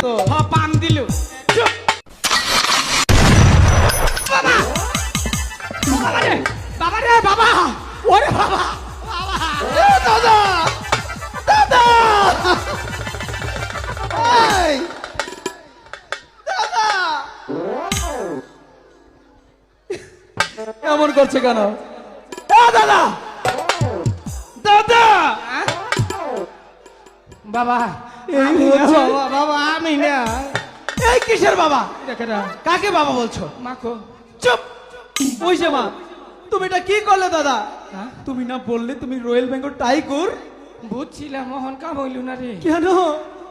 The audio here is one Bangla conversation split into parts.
তো পান দিল বাবা বাবা রে বাবা রে বাবা ওরে বাবা দাদা দাদা এই দাদা এমন করছে কেন দাদা দাদা বাবা এই হচ্ছে বাবা বাবা আমি না এই কিসের বাবা দেখে না কাকে বাবা বলছো মাখো চুপ ওই যে মা তুমি এটা কি করলে দাদা হ্যাঁ? তুমি না বললে তুমি রয়্যাল বেঙ্গল টাইগার বুঝছিলাম মোহন কাম হইল না রে কেন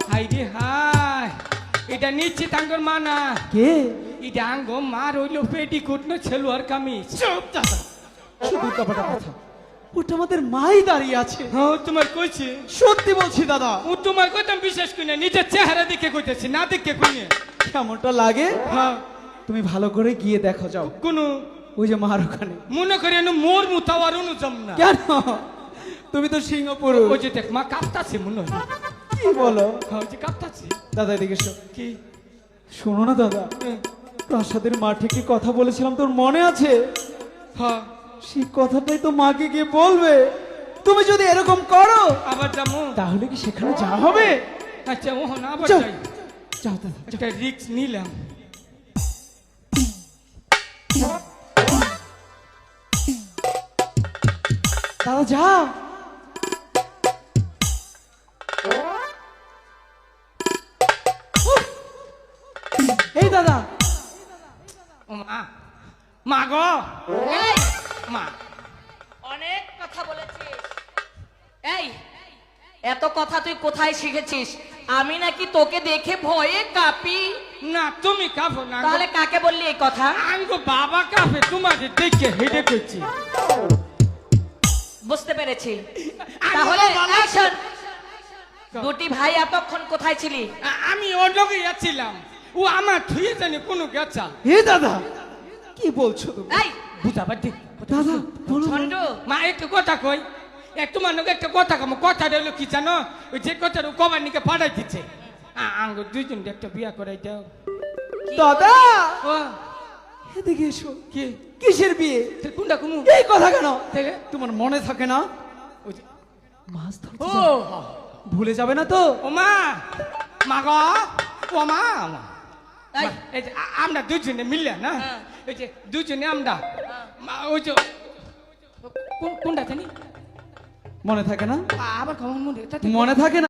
হাই রে হাই এটা নিশ্চিত আঙ্গর মানা কে এটা আঙ্গ মার হইল পেটিকুট না ছেলুয়ার কামিজ চুপ দাদা শুধু কপাটা কথা ওটা আমাদের মাই দাঁড়িয়ে আছে হ্যাঁ তোমার কইছি সত্যি বলছি দাদা ও তোমার কথা বিশ্বাস করি না নিজের চেহারা দেখে কইতেছি না দেখে কইনি কেমনটা লাগে হ্যাঁ তুমি ভালো করে গিয়ে দেখো যাও কোন ওই যে মার ওখানে মনে করে মোর মুতাওয়ার অনুজম না কেন তুমি তো সিংহপুর ওই যে দেখ মা কাঁপতাছে মনে হয় কি বলো হ্যাঁ ওই যে কাঁপতাছে দাদা এদিকে এসো। কি শোনো না দাদা প্রাসাদের মাঠে কি কথা বলেছিলাম তোর মনে আছে হ্যাঁ সেই কথাটাই তো মাকে গিয়ে বলবে তুমি যদি এরকম করো আবার যাবো তাহলে কি সেখানে যাওয়া হবে আচ্ছা ও না আবার যাও। যাই যাও দাদা একটা রিক্স নিলাম দাদা যাও এই দাদা ও মা মা গো এই, মা অনেক কথা বলেছিস এই এত কথা তুই কোথায় শিখেছিস আমি নাকি তোকে দেখে ভয়ে কাঁপি না তুমি কাঁপো না তাহলে কাকে বললি এই কথা আঙ্গো বাবা কাঁপে তোমাদের দেখে হেডে করছি বুঝতে পেরেছি আমি তাহলে তো বলা- action! দুটি ভাই এতক্ষণ কোথায় ছিলি আমি ওর লগে যাচ্ছিলাম ও আমার থুয়ে জানি কোনো গেছাল হে দাদা কি বলছো তুমি এই বুঝাবার দিক দাদা বলো ঝন্টু মা একটু কথা কই এক তোমার লোক একটা কথা কম কথা হলো কি জানো ওই যে কথা কবার নিকে পাঠাই দিচ্ছে আঙ্গুর দুইজন একটা বিয়া করাই দাও দাদা ও এদিকে এসো কি কিসের বিয়ে কোনটা কুমু এই কথা কেন থেকে তোমার মনে থাকে না ওই যে মাছ ধরতে ও যাও। ভুলে যাবে না তো ও মা মা গো ও মা এই, এই যে আমরা দুজনে মিললে না হ্যাঁ। এই যে দুজনে আমরা ওই যে কোনটা জানি মনে থাকে না আবার কেমন মনে মনে থাকে না